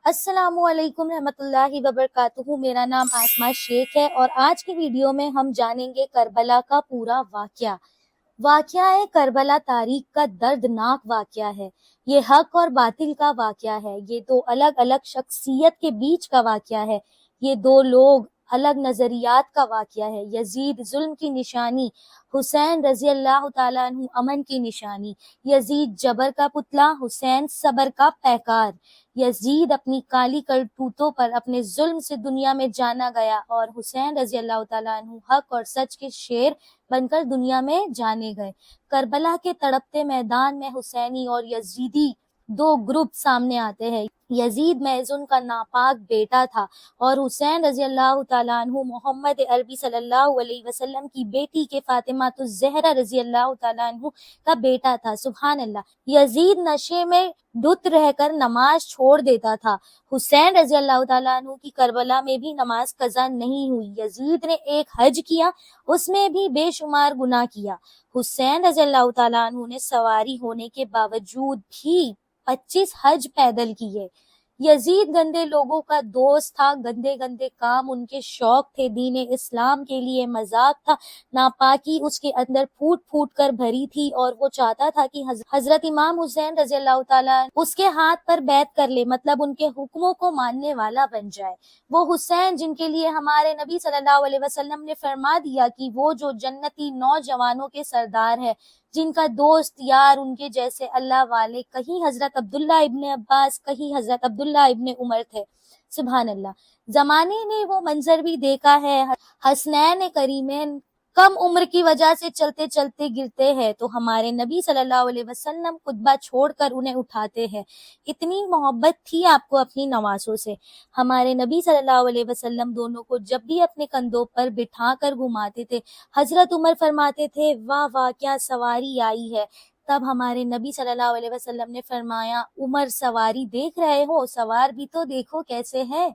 अस्सलामु अलैकुम रहमतुल्लाहि व बरकातुहू। मेरा नाम आसमा शेख है और आज की वीडियो में हम जानेंगे करबला का पूरा वाकया है। करबला तारीख का दर्दनाक वाकया है। ये हक और बातिल का वाकया है। ये दो अलग अलग शख्सियत के बीच का वाकया है। ये दो लोग अलग नजरियात का वाकया है। यजीद जुल्म की निशानी, हुसैन रजी अल्लाह ताला अन्हु अमन की निशानी। यजीद जबर का पुतला, हुसैन सबर का पैकार। यजीद अपनी काली करतूतों पर अपने जुल्म से दुनिया में जाना गया और हुसैन रजी अल्लाह ताला अन्हु हक और सच के शेर बनकर दुनिया में जाने गए। करबला के तड़पते मैदान में हुसैनी और यजीदी दो ग्रुप सामने आते हैं। यजीद महज़ून का नापाक बेटा था और हुसैन रजी अल्लाह ताला अन्हु मोहम्मद अरबी सल्लल्लाहु अलैहि वसल्लम की बेटी के फातिमा तो ज़हरा रजी अल्लाह ताला अन्हु का बेटा था। सुभान अल्लाह। यजीद नशे में धुत रहकर नमाज छोड़ देता था। हुसैन रजी अल्लाह ताला अन्हु की करबला में भी नमाज कज़ा नहीं हुई। यजीद ने एक हज किया, उसमें भी बेशुमार गुनाह किया। हुसैन रजी अल्लाह ताला अन्हु ने सवारी होने के बावजूद भी 25 हज पैदल किए। यजीद गंदे लोगों का दोस्त था। गंदे गंदे काम उनके शौक थे। दीन इस्लाम के लिए मजाक था। नापाकी उसके अंदर फूट फूट कर भरी थी और वो चाहता था कि हजरत इमाम हुसैन रजी अल्लाह ताला उसके हाथ पर बैत कर ले, मतलब उनके हुक्मों को मानने वाला बन जाए। वो हुसैन जिनके लिए हमारे नबी सल्लल्लाहु अलैहि वसल्लम ने फरमा दिया कि वो जो जन्नती नौजवानों के सरदार है, जिनका दोस्त यार उनके जैसे अल्लाह वाले कहीं हजरत अब्दुल्ला इब्ने अब्बास, कहीं हजरत अब्दुल्ला इब्ने उमर थे। सुभान अल्लाह। जमाने ने वो मंजर भी देखा है। हसनैन करीमैन कम उम्र की वजह से चलते चलते गिरते हैं तो हमारे नबी सल्लल्लाहु अलैहि वसल्लम खुतबा छोड़कर उन्हें उठाते हैं। इतनी मोहब्बत थी आपको अपनी नवासों से। हमारे नबी सल्लल्लाहु अलैहि वसल्लम दोनों को जब भी अपने कंधों पर बिठा कर घुमाते थे, हजरत उमर फरमाते थे, वाह वाह क्या सवारी आई है। तब हमारे नबी सल्लल्लाहु अलैहि वसल्लम ने फरमाया, उमर सवारी देख रहे हो, सवार भी तो देखो कैसे है।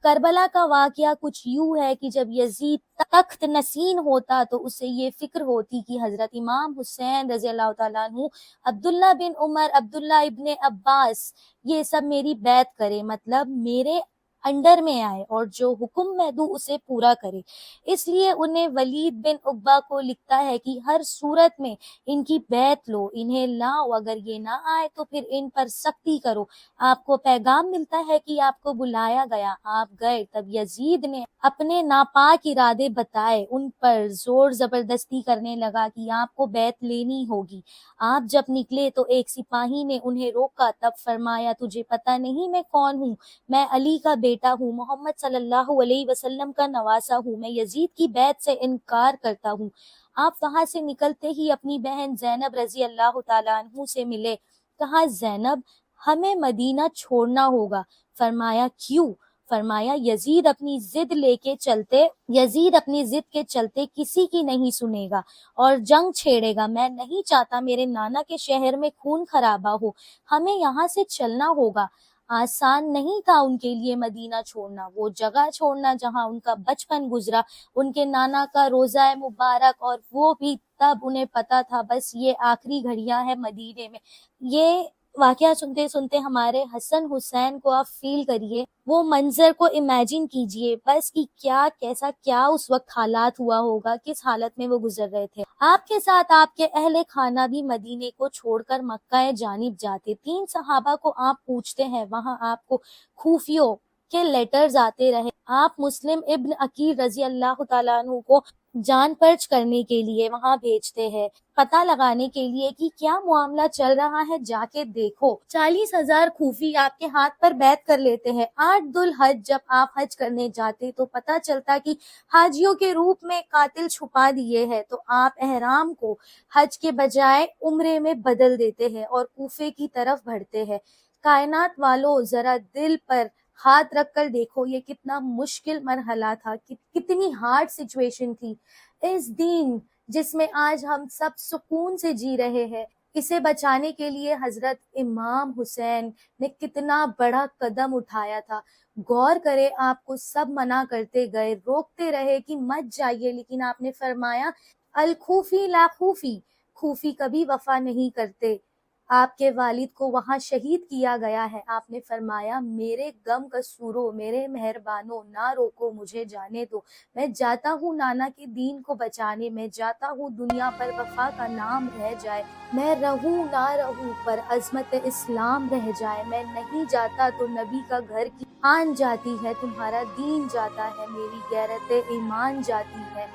करबला का वाकया कुछ यूं है कि जब यजीद तख्त नसीन होता तो उसे ये फिक्र होती कि हजरत इमाम हुसैन रजी अल्लाह ताला अन्हु, अब्दुल्ला बिन उमर, अब्दुल्ला इब्ने अब्बास, ये सब मेरी बैत करे, मतलब मेरे अंडर में आए और जो हुक्म मैं दूं उसे पूरा करे। इसलिए उन्हें वलीद बिन उकबा को लिखता है कि हर सूरत में इनकी बैत लो, इन्हें लाओ, अगर ये ना आए तो फिर इन पर सख्ती करो। आपको पैगाम मिलता है कि आपको बुलाया गया, आप गए। तब यजीद ने अपने नापाक इरादे बताए, उन पर जोर जबरदस्ती करने लगा कि आपको बैत लेनी होगी। आप जब निकले तो एक सिपाही ने उन्हें रोका। तब फरमाया, तुझे पता नहीं मैं कौन हूँ? मैं अली का बेटा हूँ, मोहम्मद सल्लल्लाहु अलैहि वसल्लम का नवासा हूँ। मैं यजीद की बैत से इनकार करता हूँ। आप वहां से निकलते ही अपनी बहन ज़ैनब रजी अल्लाह ताला अन्हु से मिले। कहा, ज़ैनब हमें मदीना छोड़ना होगा। फरमाया, क्यों? फरमाया, यजीद अपनी जिद के चलते किसी की नहीं सुनेगा और जंग छेड़ेगा। मैं नहीं चाहता मेरे नाना के शहर में खून खराबा हो। हमें यहाँ से चलना होगा। आसान नहीं था उनके लिए मदीना छोड़ना, वो जगह छोड़ना जहाँ उनका बचपन गुजरा, उनके नाना का रोज़ा मुबारक, और वो भी तब उन्हें पता था बस ये आखिरी घड़ियां हैं मदीने में। ये वाकया सुनते सुनते हमारे हसन हुसैन को आप फील करिए, वो मंजर को इमेजिन कीजिए बस कि क्या उस वक्त हालात हुआ होगा, किस हालत में वो गुजर रहे थे। आपके साथ आपके अहले खाना भी मदीने को छोड़कर मक्का जानिब जाते। 3 सहाबा को आप पूछते हैं, वहां आपको खूफियों के लेटर्स आते रहे। आप मुस्लिम इब्न अकील रजी अल्लाह ताला अन्हु को जान पर्च करने के लिए वहां भेजते हैं, पता लगाने के लिए कि क्या मामला चल रहा है, जाके देखो। 40,000 खूफी आपके हाथ पर बैत कर लेते हैं। 8 दुल हज जब आप हज करने जाते तो पता चलता कि हाजियों के रूप में कातिल छुपा दिए हैं, तो आप एहराम को हज के बजाय उम्रे में बदल देते हैं और कूफे की तरफ बढ़ते हैं। कायनात वालों, जरा दिल पर हाथ रख कर देखो, ये कितना मुश्किल मरहला था, कितनी हार्ड सिचुएशन थी। इस दिन जिसमें आज हम सब सुकून से जी रहे हैं, इसे बचाने के लिए हजरत इमाम हुसैन ने कितना बड़ा कदम उठाया था। गौर करें, आपको सब मना करते गए, रोकते रहे कि मत जाइए, लेकिन आपने फरमाया, अल खूफी ला खूफी, खूफी कभी वफा नहीं करते। آپ کے والد کو وہاں شہید کیا گیا ہے۔ آپ نے فرمایا میرے غم قصورو، میرے مہربانو، نہ روکو مجھے جانے دو، میں جاتا ہوں نانا کے دین کو بچانے، میں جاتا ہوں دنیا پر وفا کا نام رہ جائے، میں رہوں نہ رہوں پر عظمت اسلام رہ جائے، میں نہیں جاتا تو نبی کا گھر کی آن جاتی ہے، تمہارا دین جاتا ہے، میری غیرت ایمان جاتی ہے۔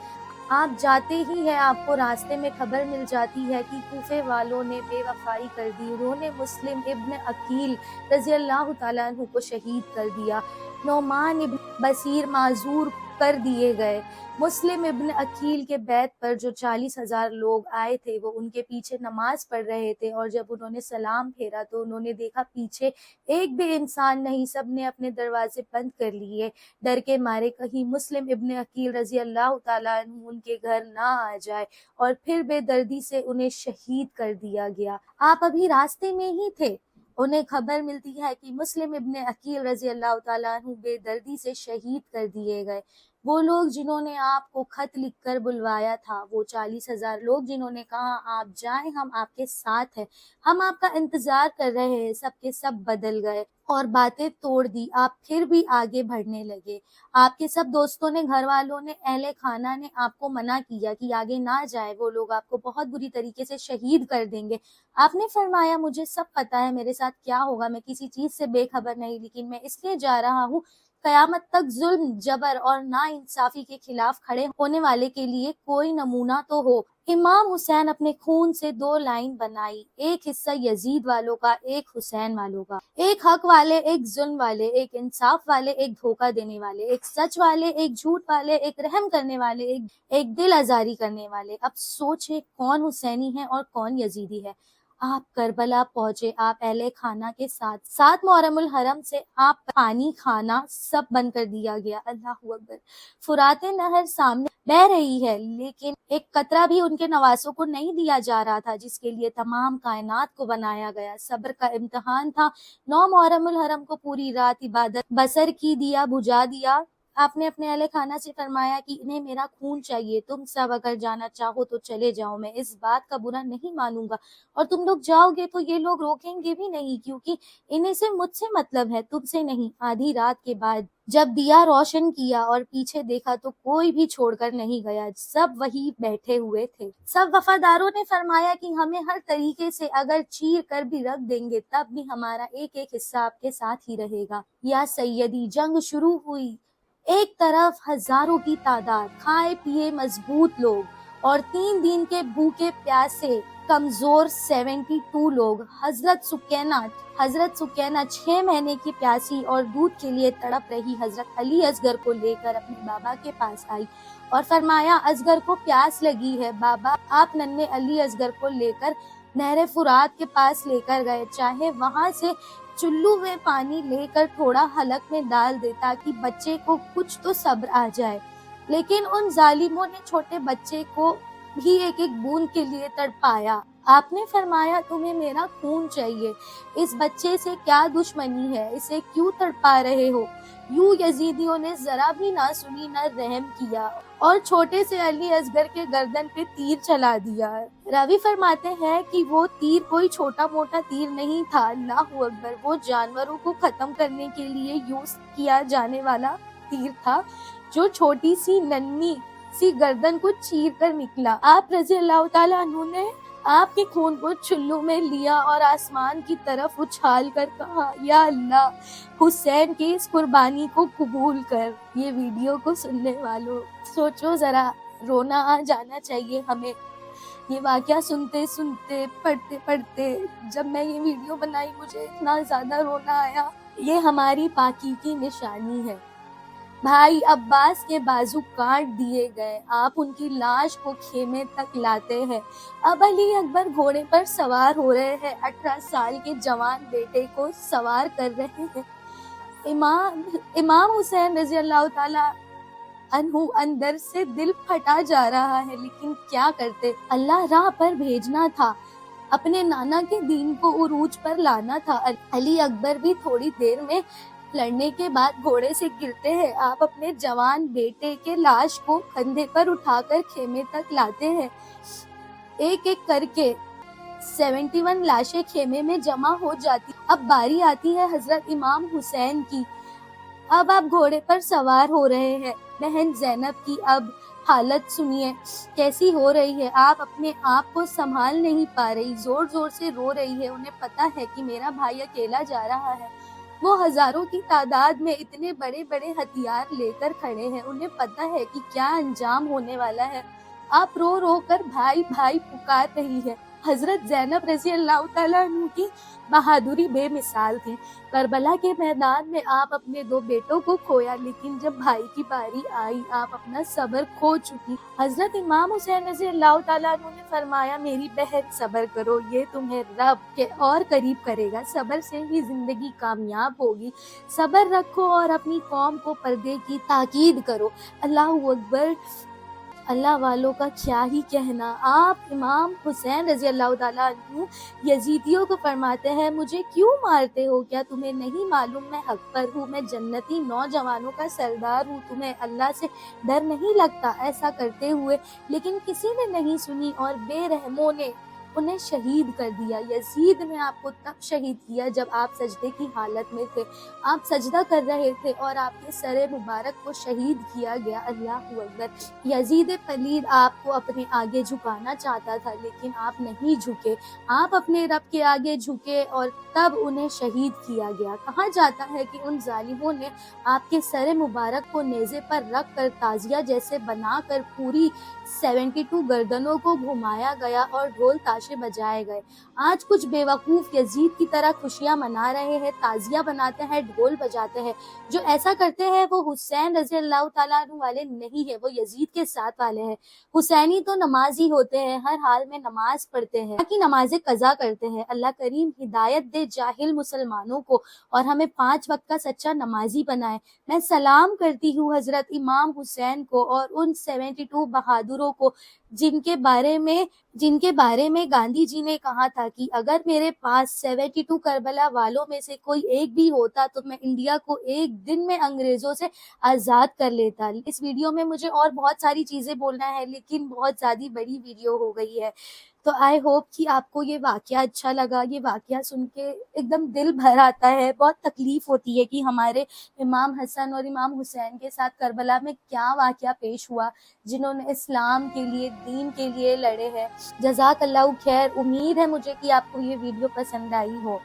آپ جاتے ہی ہیں آپ کو راستے میں خبر مل جاتی ہے کہ کوفے والوں نے بے وفائی کر دی، انہوں نے مسلم ابن عقیل رضی اللہ تعالیٰ عنہ کو شہید کر دیا، نعمان ابن بصیر معذور کر دیے گئے۔ مسلم ابن عقیل کے بیت پر جو 40,000 لوگ آئے تھے وہ ان کے پیچھے نماز پڑھ رہے تھے، اور جب انہوں نے سلام پھیرا تو انہوں نے دیکھا پیچھے ایک بھی انسان نہیں، سب نے اپنے دروازے بند کر لیے، ڈر کے مارے کہیں مسلم ابن عقیل رضی اللہ تعالیٰ عنہ ان کے گھر نہ آ جائے، اور پھر بے دردی سے انہیں شہید کر دیا گیا۔ آپ ابھی راستے میں ہی تھے، انہیں خبر ملتی ہے کہ مسلم ابن عقیل رضی اللہ تعالیٰ عنہ بے دردی سے شہید کر دیے گئے۔ وہ لوگ جنہوں نے آپ کو خط لکھ کر بلوایا تھا، وہ 40,000 لوگ جنہوں نے کہا آپ جائیں ہم آپ کے ساتھ ہیں، ہم آپ کا انتظار کر رہے ہیں، سب کے سب بدل گئے اور باتیں توڑ دی، آپ پھر بھی آگے بڑھنے لگے۔ آپ کے سب دوستوں نے، گھر والوں نے، اہل خانہ نے آپ کو منع کیا کہ آگے نہ جائے، وہ لوگ آپ کو بہت بری طریقے سے شہید کر دیں گے۔ آپ نے فرمایا مجھے سب پتہ ہے میرے ساتھ کیا ہوگا، میں کسی چیز سے بے خبر نہیں، لیکن میں اس لیے جا رہا ہوں قیامت تک ظلم، جبر اور ناانصافی کے خلاف کھڑے ہونے والے کے لیے کوئی نمونہ تو ہو۔ امام حسین اپنے خون سے 2 لائن بنائی، ایک حصہ یزید والوں کا، ایک حسین والوں کا، ایک حق والے، ایک ظلم والے، ایک انصاف والے، ایک دھوکہ دینے والے، ایک سچ والے، ایک جھوٹ والے، ایک رحم کرنے والے، ایک دل آزاری کرنے والے۔ اب سوچے کون حسینی ہے اور کون یزیدی ہے۔ آپ کربلا پہنچے، آپ اہل خانہ کے ساتھ محرم الحرم سے آپ پانی کھانا سب بند کر دیا گیا۔ اللہ اکبر۔ فرات نہر سامنے بہ رہی ہے، لیکن ایک قطرہ بھی ان کے نواسوں کو نہیں دیا جا رہا تھا، جس کے لیے تمام کائنات کو بنایا گیا۔ صبر کا امتحان تھا۔ 9 محرم الحرم کو پوری رات عبادت بسر کی، دیا بجھا دیا۔ آپ نے اپنے اہل خانہ سے فرمایا کہ انہیں میرا خون چاہیے، تم سب اگر جانا چاہو تو چلے جاؤ، میں اس بات کا برا نہیں مانوں گا، اور تم لوگ جاؤ گے تو یہ لوگ روکیں گے بھی نہیں، کیونکہ انہیں صرف مجھ سے مطلب ہے، تم سے نہیں۔ آدھی رات کے بعد جب دیا روشن کیا اور پیچھے دیکھا تو کوئی بھی چھوڑ کر نہیں گیا، سب وہی بیٹھے ہوئے تھے۔ سب وفاداروں نے فرمایا کہ ہمیں ہر طریقے سے اگر چیر کر بھی رکھ دیں گے تب بھی ہمارا ایک ایک حصہ آپ کے ساتھ ہی رہے گا۔ یا سیدی، جنگ شروع ہوئی۔ ایک طرف ہزاروں کی تعداد، کھائے پیے مضبوط لوگ، اور 3 دن کے بھوکے پیاسے کمزور 72 لوگ۔ حضرت سکینہ 6 مہینے کی پیاسی اور دودھ کے لیے تڑپ رہی حضرت علی اصغر کو لے کر اپنے بابا کے پاس آئی اور فرمایا اصغر کو پیاس لگی ہے۔ بابا آپ ننھے علی اصغر کو لے کر نہر فرات کے پاس لے کر گئے، چاہے وہاں سے چلو میں پانی لے کر تھوڑا حلق میں ڈال دے تاکہ بچے کو کچھ تو صبر آ جائے، لیکن ان ظالموں نے چھوٹے بچے کو بھی ایک ایک بوند کے لیے تڑپایا۔ آپ نے فرمایا تمہیں میرا خون چاہیے، اس بچے سے کیا دشمنی ہے، اسے کیوں تڑپا رہے ہو؟ یوں یزیدیوں نے ذرا بھی نہ سنی نہ رحم کیا اور چھوٹے سے علی اصغر کے گردن پہ تیر چلا دیا۔ راوی فرماتے ہیں کہ وہ تیر کوئی چھوٹا موٹا تیر نہیں تھا، اللہ اکبر، وہ جانوروں کو ختم کرنے کے لیے یوز کیا جانے والا تیر تھا جو چھوٹی سی ننھی سی گردن کو چیر کر نکلا۔ آپ رضی اللہ تعالیٰ عنہ نے آپ کے خون کو چلو میں لیا اور آسمان کی طرف اچھال کر کہا یا اللہ حسین کی اس قربانی کو قبول کر۔ یہ ویڈیو کو سننے والوں سوچو ذرا، رونا آ جانا چاہیے ہمیں یہ واقعہ سنتے سنتے، پڑھتے پڑھتے۔ جب میں یہ ویڈیو بنائی مجھے اتنا زیادہ رونا آیا۔ یہ ہماری پاکی کی نشانی ہے۔ بھائی عباس کے بازو کاٹ دیے گئے، آپ ان کی لاش کو خیمے تک لاتے ہیں۔ اب علی اکبر گھوڑے پر سوار ہو رہے ہیں، 18 سال کے جوان بیٹے کو سوار کر رہے ہیں۔ امام حسین رضی اللہ تعالی عنہ اندر سے دل پھٹا جا رہا ہے، لیکن کیا کرتے، اللہ راہ پر بھیجنا تھا، اپنے نانا کے دین کو عروج پر لانا تھا۔ علی اکبر بھی تھوڑی دیر میں لڑنے کے بعد گھوڑے سے گرتے ہیں۔ آپ اپنے جوان بیٹے کے لاش کو کندھے پر اٹھا کر خیمے تک لاتے ہیں، ایک ایک کر کے 71 लाशें खेमे में जमा हो जाती। अब बारी आती है हजरत इमाम हुसैन की। अब आप घोड़े पर सवार हो रहे हैं। बहन ज़ैनब की अब हालत सुनिए कैसी हो रही है। आप अपने आप को संभाल नहीं पा रही, जोर जोर से रो रही है। उन्हें पता है कि मेरा भाई अकेला जा रहा है। वो हजारों की तादाद में इतने बड़े बड़े हथियार लेकर खड़े हैं। उन्हें पता है कि क्या अंजाम होने वाला है। आप रो रो कर भाई भाई पुकार रही है। हजरत ज़ैनब रज़ी अल्लाह तआला अन्हु की बहादुरी बेमिसाल थी। करबला के मैदान में आप अपने 2 बेटों को खोया, लेकिन जब भाई की बारी आई आप अपना सब्र खो चुकी। हजरत इमाम हुसैन रज़ी अल्लाह तआला अन्हु ने फरमाया, मेरी बहन सब्र करो, ये तुम्हें रब के और करीब करेगा। सब्र से ही जिंदगी कामयाब होगी। सब्र रखो और अपनी कौम को पर्दे की ताकीद करो। अल्लाहू अकबर। अल्लाह वालों का क्या ही कहना। आप इमाम हुसैन रज़ी अल्लाह तआला अन्हु यजीदियों को फरमाते हैं, मुझे क्यों मारते हो? क्या तुम्हें नहीं मालूम मैं हक पर हूँ? मैं जन्नती नौजवानों का सरदार हूँ। तुम्हें अल्लाह से डर नहीं लगता? ऐसा करते हुए लेकिन किसी ने नहीं सुनी और बेरहमों ने उन्हें शहीद कर दिया। यजीद ने आपको तब शहीद किया जब आप सजदे की हालत में थे। आप सजदा कर रहे थे और आपके सरे मुबारक को शहीद किया गया। अल्लाहू अकबर। यजीद पलीद आपको अपने आगे झुकाना चाहता था, लेकिन आप नहीं झुके। आप अपने रब के आगे झुके और तब उन्हें शहीद किया गया। कहा जाता है कि उन जालिमों ने आपके सरे मुबारक को नेज़े पर रख कर ताजिया जैसे बनाकर पूरी 72 गर्दनों को घुमाया गया और ढोल ताशे बजाए गए। आज कुछ बेवकूफ यजीद की तरह खुशियां मना रहे हैं, ताजिया बनाते हैं, ढोल बजाते हैं। जो ऐसा करते हैं वो हुसैन रज़ी अल्लाह तआला अन्हु वाले नहीं है, वो यजीद के साथ वाले हैं। हुसैनी तो नमाजी होते हैं, हर हाल में नमाज पढ़ते हैं, बाकी नमाजें कज़ा करते हैं। अल्लाह करीम हिदायत दे जाहिल मुसलमानों को और हमें 5 वक्त का सच्चा नमाजी बनाए। मैं सलाम करती हूँ हजरत इमाम हुसैन को और उन 72 बहादुरों को जिनके बारे में गांधी जी ने कहा था कि अगर मेरे पास 72 करबला वालों में से कोई एक भी होता तो मैं इंडिया को एक दिन में अंग्रेजों से आजाद कर लेता। इस वीडियो में मुझे और बहुत सारी चीजें बोलना है, लेकिन बहुत ज्यादा बड़ी वीडियो हो गई है। तो आई होप कि आपको ये वाकया अच्छा लगा। ये वाकया सुन के एकदम दिल भर आता है। बहुत तकलीफ होती है कि हमारे इमाम हसन और इमाम हुसैन के साथ करबला में क्या वाकया पेश हुआ, जिन्होंने इस्लाम के लिए, दीन के लिए लड़े हैं। जज़ाकल्लाहु खैर। उम्मीद है मुझे कि आपको ये वीडियो पसंद आई हो।